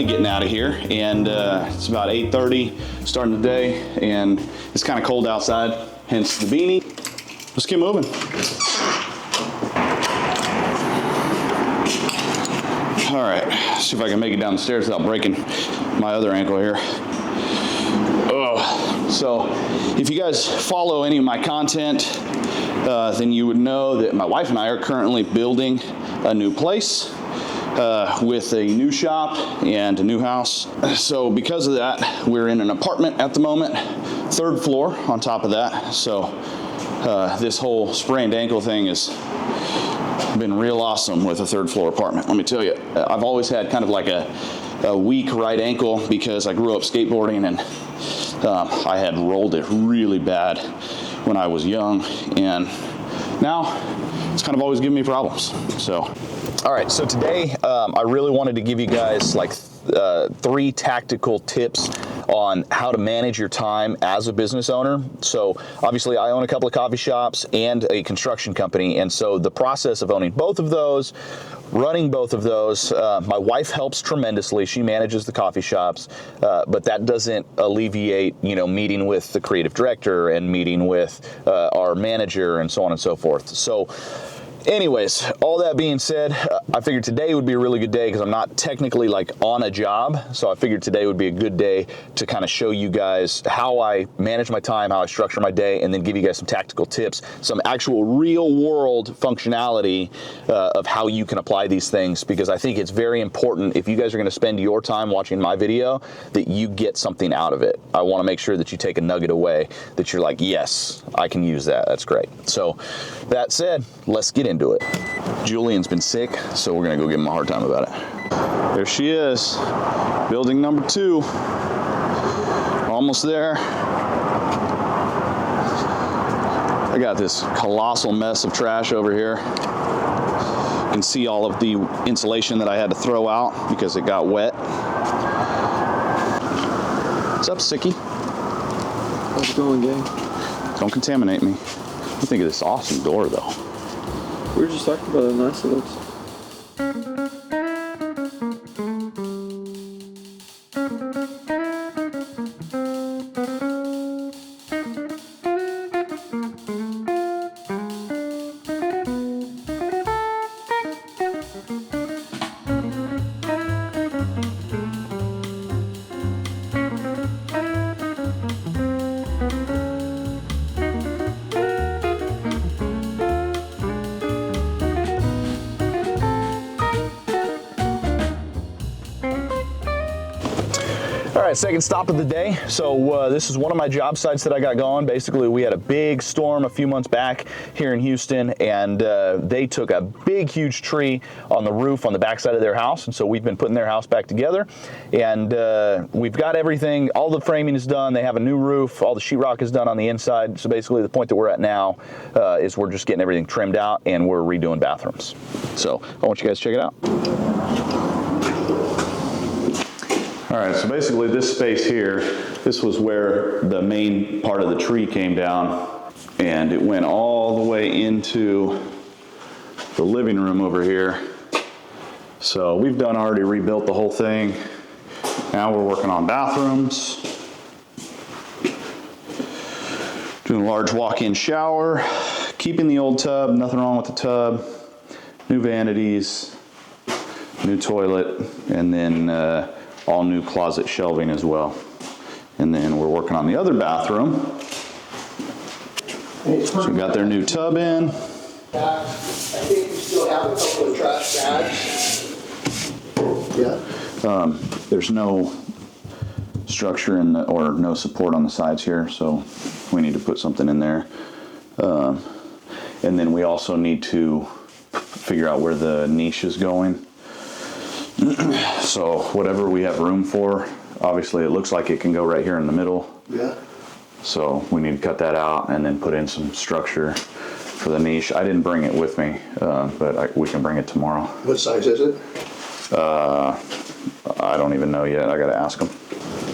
finally getting out of here, and it's about 8:30, starting the day, and it's kind of cold outside, hence the beanie. Let's get moving. All right, see if I can make it down the stairs without breaking my other ankle here. So if you guys follow any of my content, then you would know that my wife and I are currently building a new place with a new shop and a new house. So because of that, we're in an apartment at the moment, 3rd floor on top of that. So this whole sprained ankle thing has been real awesome with a 3rd floor apartment, let me tell you. I've always had kind of like a weak right ankle because I grew up skateboarding, and I had rolled it really bad when I was young, and now it's kind of always given me problems. So, all right, so today I really wanted to give you guys like 3 tactical tips on how to manage your time as a business owner. So obviously I own a couple of coffee shops and a construction company, and so the process of owning both of those, running both of those, my wife helps tremendously. She manages the coffee shops, but that doesn't alleviate, meeting with the creative director and meeting with our manager and so on and so forth. So anyways, all that being said, I figured today would be a really good day because I'm not technically like on a job. So I figured today would be a good day to kind of show you guys how I manage my time, how I structure my day, and then give you guys some tactical tips, some actual real world functionality of how you can apply these things, because I think it's very important if you guys are going to spend your time watching my video that you get something out of it. I want to make sure that you take a nugget away that you're like, yes, I can use that. That's great. So that said, let's get into it. Julian's been sick, so we're gonna go give him a hard time about it. There she is, building number 2. Almost there. I got this colossal mess of trash over here. You can see all of the insulation that I had to throw out because it got wet. What's up, Sicky? How's it going, gang? Don't contaminate me. What do you think of this awesome door, though? We were just talking about how nice it looks. All right, second stop of the day. So this is one of my job sites that I got going. Basically, we had a big storm a few months back here in Houston, and they took a big, huge tree on the roof on the backside of their house. And so we've been putting their house back together, and we've got everything. All the framing is done. They have a new roof. All the sheetrock is done on the inside. So basically, the point that we're at now is we're just getting everything trimmed out, and we're redoing bathrooms. So I want you guys to check it out. All right, so basically this space here, this was where the main part of the tree came down, and it went all the way into the living room over here. So we've already rebuilt the whole thing. Now we're working on bathrooms, doing a large walk-in shower, keeping the old tub, nothing wrong with the tub, new vanities, new toilet, and then all new closet shelving as well. And then we're working on the other bathroom. So we got their new tub in. I think we still have a couple of trash bags. Yeah. There's no structure in or no support on the sides here, so we need to put something in there. And then we also need to figure out where the niche is going. So whatever we have room for, obviously it looks like it can go right here in the middle. Yeah. So we need to cut that out and then put in some structure for the niche. I didn't bring it with me, but we can bring it tomorrow. What size is it? I don't even know yet. I got to ask them.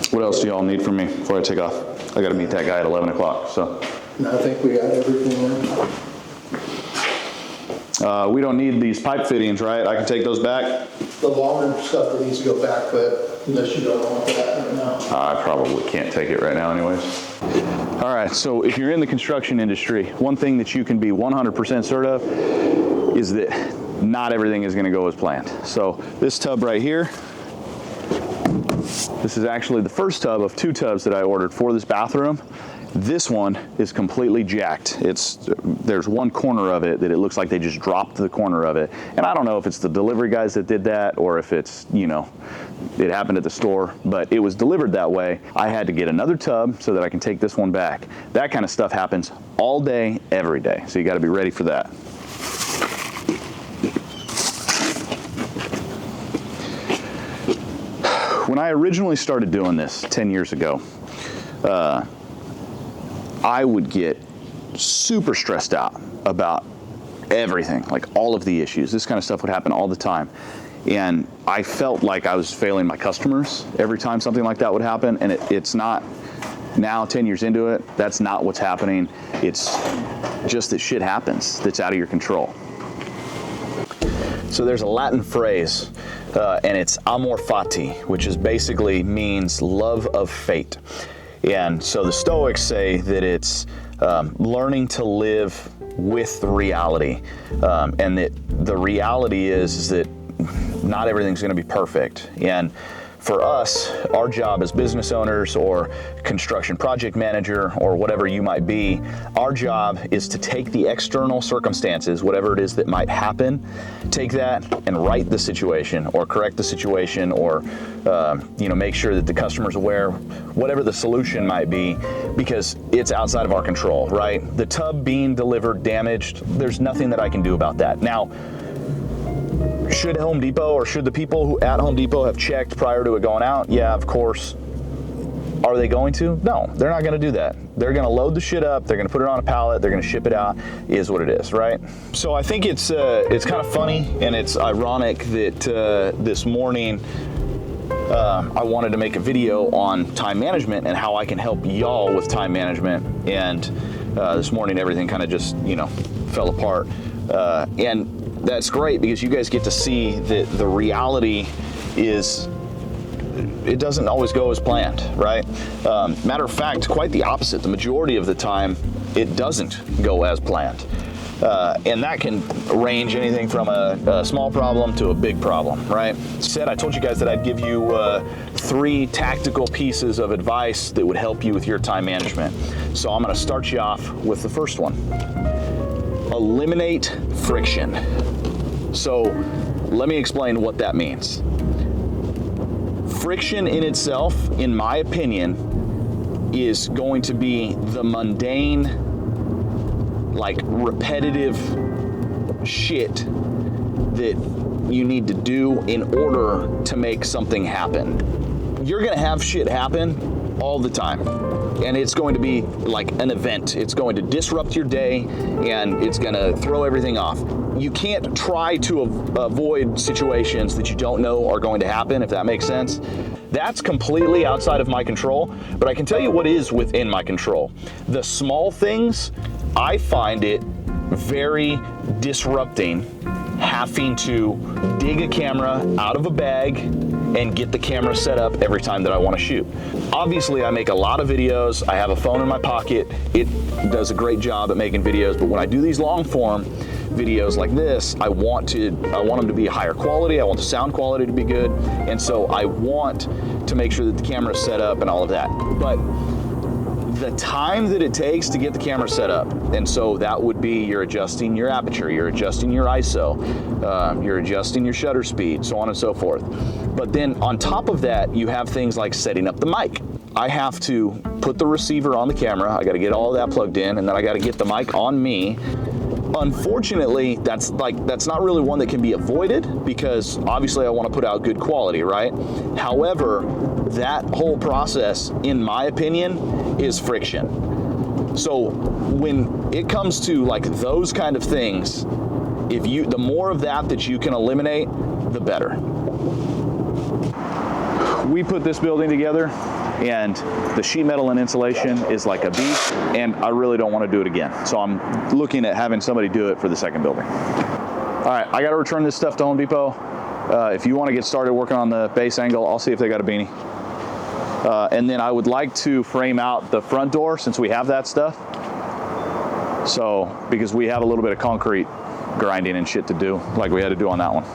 What else do y'all need from me before I take off? I got to meet that guy at 11 o'clock. So. No, I think we got everything in. We don't need these pipe fittings, right? I can take those back? The longer stuff that needs to go back, but unless you don't want that right now. I probably can't take it right now anyways. All right, so if you're in the construction industry, one thing that you can be 100% certain of is that not everything is gonna go as planned. So this tub right here, this is actually the first tub of 2 tubs that I ordered for this bathroom. This one is completely jacked. There's one corner of it that it looks like they just dropped the corner of it. And I don't know if it's the delivery guys that did that or if it's, you know, it happened at the store, but it was delivered that way. I had to get another tub so that I can take this one back. That kind of stuff happens all day, every day. So you got to be ready for that. When I originally started doing this 10 years ago, I would get super stressed out about everything, like all of the issues. This kind of stuff would happen all the time. And I felt like I was failing my customers every time something like that would happen. And it's not, now 10 years into it, that's not what's happening. It's just that shit happens that's out of your control. So there's a Latin phrase, and it's amor fati, which is basically means love of fate. And so the Stoics say that it's learning to live with reality, and that the reality is that not everything's going to be perfect. And for us, our job as business owners or construction project manager or whatever you might be, our job is to take the external circumstances, whatever it is that might happen, take that and right the situation or correct the situation or make sure that the customer's aware, whatever the solution might be, because it's outside of our control, right? The tub being delivered damaged, there's nothing that I can do about that. Now, should Home Depot or should the people who at Home Depot have checked prior to it going out? Yeah, of course. Are they going to? No, they're not going to do that. They're going to load the shit up. They're going to put it on a pallet. They're going to ship it out. Is what it is, right? So I think it's kind of funny and it's ironic that this morning I wanted to make a video on time management and how I can help y'all with time management. And this morning everything kind of just fell apart. And that's great because you guys get to see that the reality is it doesn't always go as planned, right? Matter of fact, quite the opposite. The majority of the time, it doesn't go as planned. And that can range anything from a small problem to a big problem, right? I told you guys that I'd give you 3 tactical pieces of advice that would help you with your time management. So I'm gonna start you off with the first one. Eliminate friction. So let me explain what that means. Friction in itself, in my opinion, is going to be the mundane, like repetitive shit that you need to do in order to make something happen. You're gonna have shit happen all the time. And it's going to be like an event. It's going to disrupt your day and it's going to throw everything off. You can't try to avoid situations that you don't know are going to happen, if that makes sense. That's completely outside of my control, but I can tell you what is within my control. The small things, I find it very disrupting having to dig a camera out of a bag and get the camera set up every time that I want to shoot. Obviously, I make a lot of videos. I have a phone in my pocket. It does a great job at making videos, but when I do these long form videos like this, I want them to be higher quality. I want the sound quality to be good. And so I want to make sure that the camera is set up and all of that. But the time that it takes to get the camera set up, and so that would be you're adjusting your aperture, you're adjusting your ISO, you're adjusting your shutter speed, so on and so forth. But then on top of that, you have things like setting up the mic. I have to put the receiver on the camera, I gotta get all of that plugged in, and then I gotta get the mic on me. Unfortunately, that's not really one that can be avoided because obviously I want to put out good quality, right? However, that whole process, in my opinion, is friction. So when it comes to like those kind of things, the more of that you can eliminate, the better. We put this building together and the sheet metal and insulation is like a beast, and I really don't want to do it again. So I'm looking at having somebody do it for the second building. All right, I got to return this stuff to Home Depot. If you want to get started working on the base angle, I'll see if they got a beanie. And then I would like to frame out the front door since we have that stuff. So, because we have a little bit of concrete grinding and shit to do, like we had to do on that one.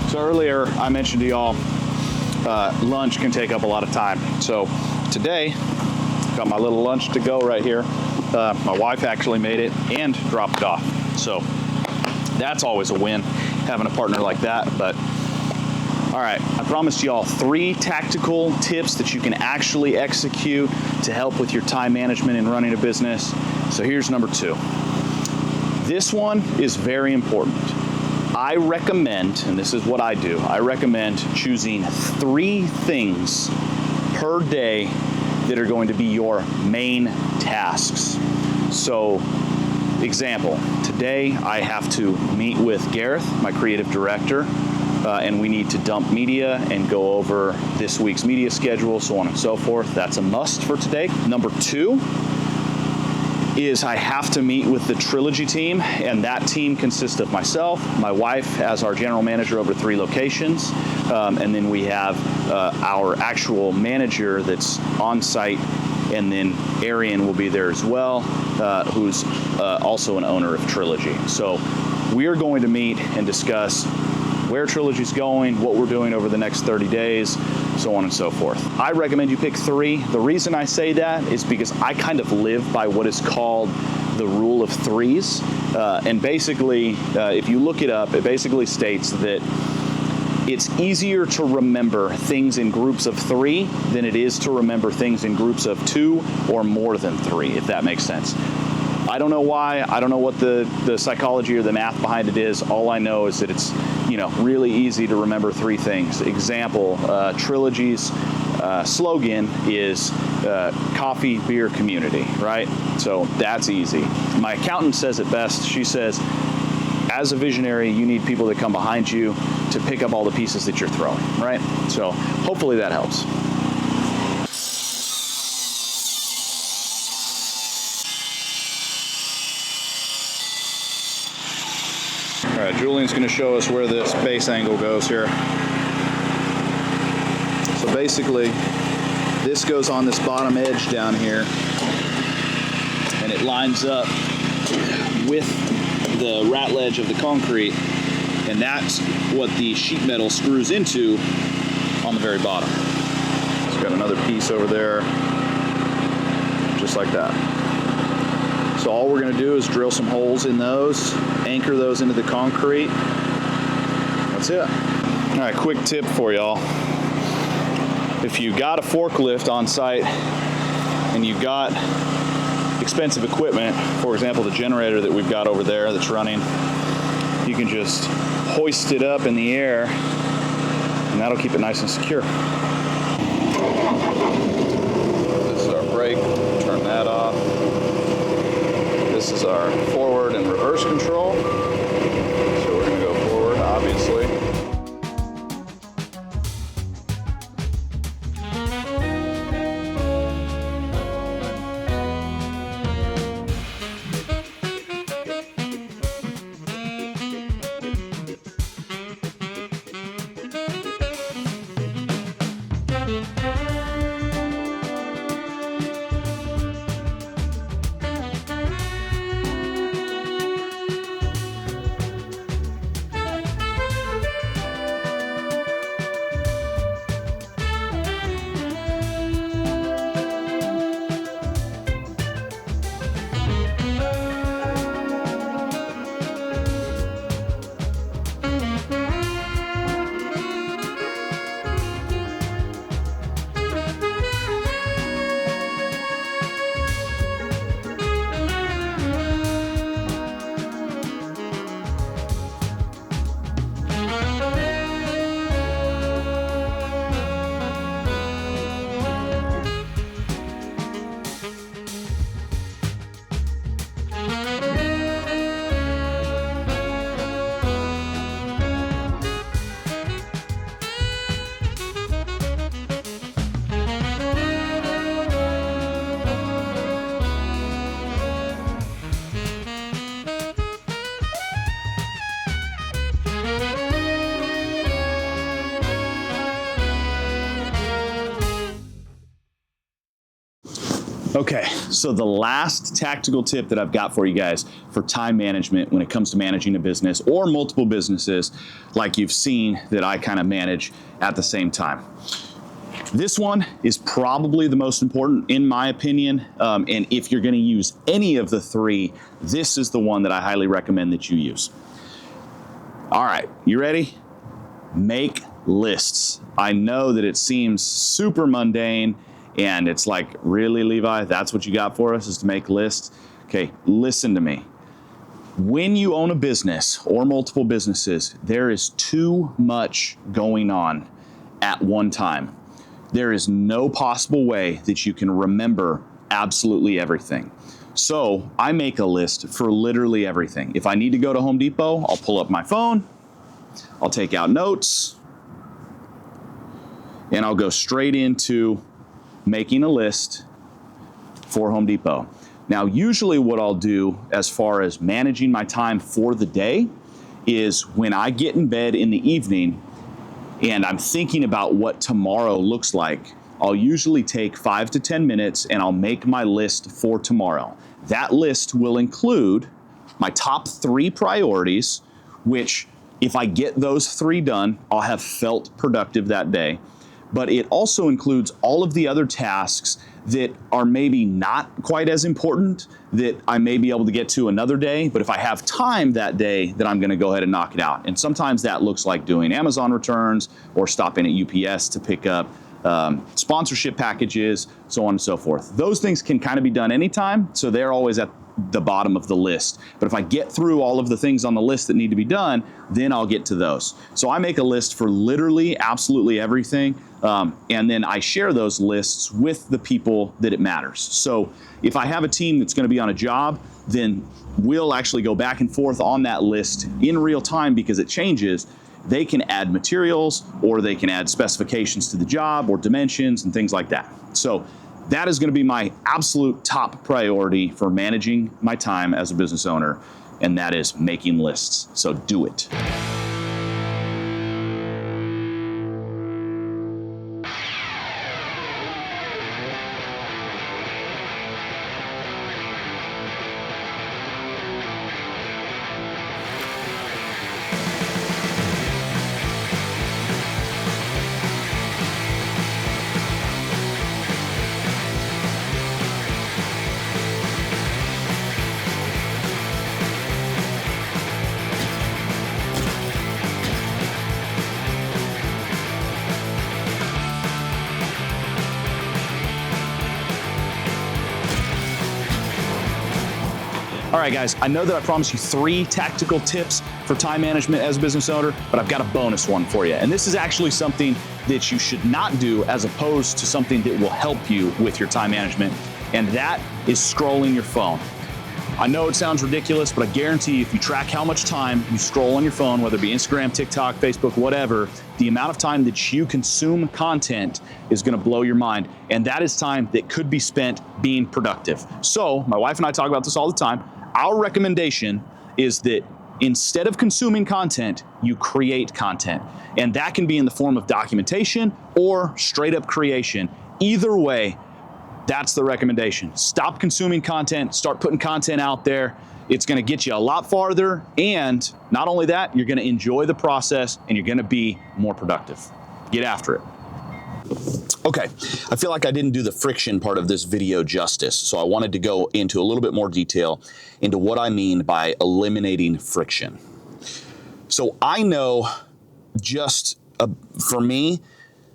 So earlier I mentioned to y'all lunch can take up a lot of time. So today, got my little lunch to go right here. My wife actually made it and dropped it off. So that's always a win, having a partner like that. But all right, I promised y'all 3 tactical tips that you can actually execute to help with your time management and running a business. So here's number 2. This one is very important. I recommend, and this is what I do, I recommend choosing 3 things per day that are going to be your main tasks. So, example, today I have to meet with Gareth, my creative director, and we need to dump media and go over this week's media schedule, so on and so forth. That's a must for today. Number 2 is I have to meet with the Trilogy team, and that team consists of myself, my wife as our general manager over 3 locations, and then we have our actual manager that's on site, and then Arian will be there as well, who's also an owner of Trilogy. So we are going to meet and discuss where Trilogy's going, what we're doing over the next 30 days, so on and so forth. I recommend you pick 3. The reason I say that is because I kind of live by what is called the rule of 3s. And basically, if you look it up, it basically states that it's easier to remember things in groups of 3 than it is to remember things in groups of 2 or more than 3, if that makes sense. I don't know why. I don't know what the psychology or the math behind it is. All I know is that it's, really easy to remember 3 things. Example, Trilogy's slogan is coffee, beer, community, right? So that's easy. My accountant says it best. She says, as a visionary, you need people that come behind you to pick up all the pieces that you're throwing, right? So hopefully that helps. All right, Julian's going to show us where this base angle goes here. So basically, this goes on this bottom edge down here, and it lines up with the rat ledge of the concrete, and that's what the sheet metal screws into on the very bottom. It's got another piece over there, just like that. So all we're going to do is drill some holes in those, anchor those into the concrete. That's it. All right, quick tip for y'all. If you've got a forklift on site and you've got expensive equipment, for example, the generator that we've got over there that's running, you can just hoist it up in the air and that'll keep it nice and secure. This is our brake, turn that off. This this is our forward and reverse control. So we're gonna go forward, obviously. Okay, so the last tactical tip that I've got for you guys for time management when it comes to managing a business or multiple businesses, like you've seen that I kind of manage at the same time. This one is probably the most important in my opinion, and if you're gonna use any of the three, this is the one that I highly recommend that you use. All right, you ready? Make lists. I know that it seems super mundane, and it's like, really, Levi, that's what you got for us, is to make lists? Okay, listen to me. When you own a business or multiple businesses, there is too much going on at one time. There is no possible way that you can remember absolutely everything. So I make a list for literally everything. If I need to go to Home Depot, I'll pull up my phone, I'll take out notes, and I'll go straight into making a list for Home Depot. Now, usually what I'll do as far as managing my time for the day is when I get in bed in the evening and I'm thinking about what tomorrow looks like, I'll usually take 5 to 10 minutes and I'll make my list for tomorrow. That list will include my top 3 priorities, which if I get those 3 done, I'll have felt productive that day. But it also includes all of the other tasks that are maybe not quite as important that I may be able to get to another day, but if I have time that day, then I'm gonna go ahead and knock it out. And sometimes that looks like doing Amazon returns or stopping at UPS to pick up sponsorship packages, so on and so forth. Those things can kind of be done anytime, so they're always at the bottom of the list. But if I get through all of the things on the list that need to be done, then I'll get to those. So I make a list for literally absolutely everything, and then I share those lists with the people that it matters. So if I have a team that's going to be on a job, then we'll actually go back and forth on that list in real time because it changes. They can add materials or they can add specifications to the job or dimensions and things like that. So that is going to be my absolute top priority for managing my time as a business owner, and that is making lists. So do it. All right, guys, I know that I promised you 3 tactical tips for time management as a business owner, but I've got a bonus one for you. And this is actually something that you should not do as opposed to something that will help you with your time management, and that is scrolling your phone. I know it sounds ridiculous, but I guarantee if you track how much time you scroll on your phone, whether it be Instagram, TikTok, Facebook, whatever, the amount of time that you consume content is gonna blow your mind. And that is time that could be spent being productive. So my wife and I talk about this all the time. Our recommendation is that instead of consuming content, you create content. And that can be in the form of documentation or straight up creation. Either way, that's the recommendation. Stop consuming content, start putting content out there. It's gonna get you a lot farther, and not only that, you're gonna enjoy the process and you're gonna be more productive. Get after it. Okay, I feel like I didn't do the friction part of this video justice, so I wanted to go into a little bit more detail into what I mean by eliminating friction. So I know just for me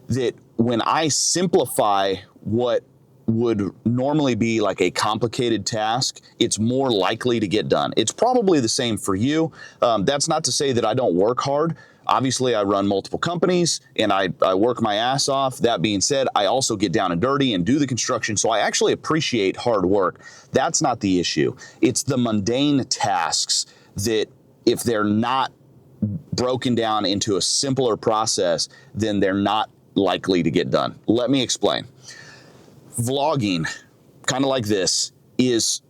that when I simplify what would normally be like a complicated task, it's more likely to get done. It's probably the same for you. That's not to say that I don't work hard. Obviously, I run multiple companies and I work my ass off. That being said, I also get down and dirty and do the construction. So I actually appreciate hard work. That's not the issue. It's the mundane tasks that if they're not broken down into a simpler process, then they're not likely to get done. Let me explain. Vlogging, kind of like this, is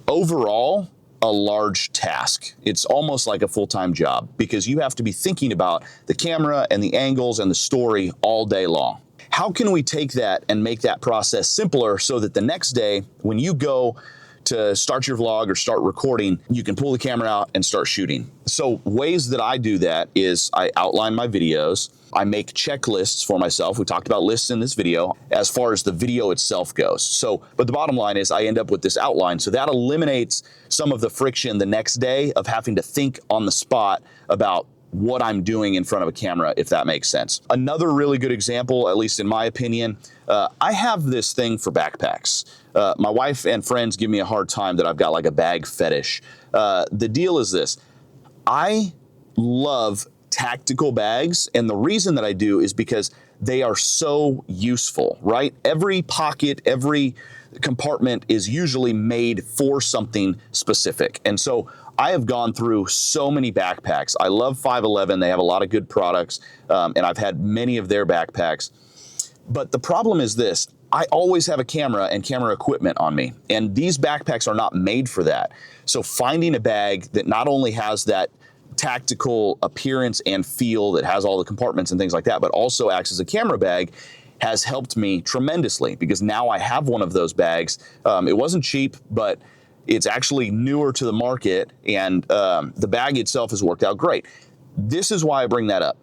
overall a large task. It's almost like a full-time job because you have to be thinking about the camera and the angles and the story all day long. How can we take that and make that process simpler so that the next day when you go to start your vlog or start recording, you can pull the camera out and start shooting? So ways that I do that is I outline my videos. I make checklists for myself. We talked about lists in this video as far as the video itself goes. So, but the bottom line is I end up with this outline. So that eliminates some of the friction the next day of having to think on the spot about what I'm doing in front of a camera, if that makes sense. Another really good example, at least in my opinion, I have this thing for backpacks. My wife and friends give me a hard time that I've got like a bag fetish. The deal is this: I love tactical bags, and the reason that I do is because they are so useful, right? Every pocket, every compartment is usually made for something specific. And so I have gone through so many backpacks. I love 511. They have a lot of good products, and I've had many of their backpacks. But the problem is this: I always have a camera and camera equipment on me, and these backpacks are not made for that. So finding a bag that not only has that tactical appearance and feel, that has all the compartments and things like that, but also acts as a camera bag, has helped me tremendously because now I have one of those bags. It wasn't cheap, but it's actually newer to the market, and the bag itself has worked out great. This is why I bring that up.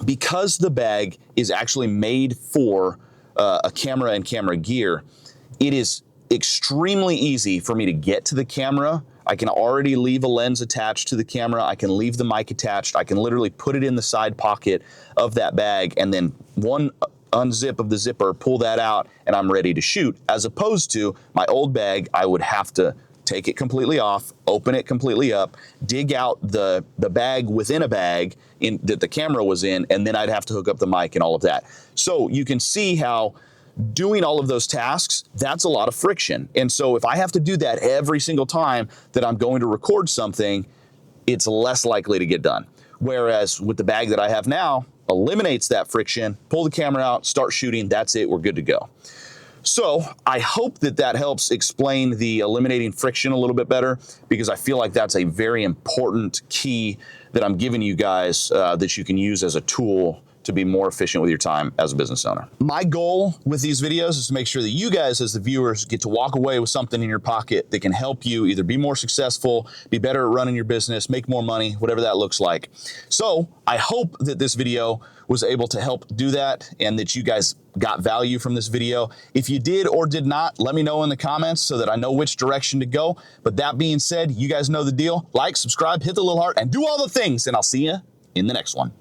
Because the bag is actually made for a camera and camera gear, it is extremely easy for me to get to the camera. I can already leave a lens attached to the camera. I can leave the mic attached. I can literally put it in the side pocket of that bag and then one unzip of the zipper, pull that out, and I'm ready to shoot. As opposed to my old bag, I would have to take it completely off, open it completely up, dig out the bag within a bag that the camera was in, and then I'd have to hook up the mic and all of that. So you can see how doing all of those tasks, that's a lot of friction. And so if I have to do that every single time that I'm going to record something, it's less likely to get done. Whereas with the bag that I have now, eliminates that friction, pull the camera out, start shooting, that's it, we're good to go. So I hope that that helps explain the eliminating friction a little bit better, because I feel like that's a very important key that I'm giving you guys that you can use as a tool to be more efficient with your time as a business owner. My goal with these videos is to make sure that you guys as the viewers get to walk away with something in your pocket that can help you either be more successful, be better at running your business, make more money, whatever that looks like. So I hope that this video was able to help do that and that you guys got value from this video. If you did or did not, let me know in the comments so that I know which direction to go. But that being said, you guys know the deal. Like, subscribe, hit the little heart, and do all the things, and I'll see you in the next one.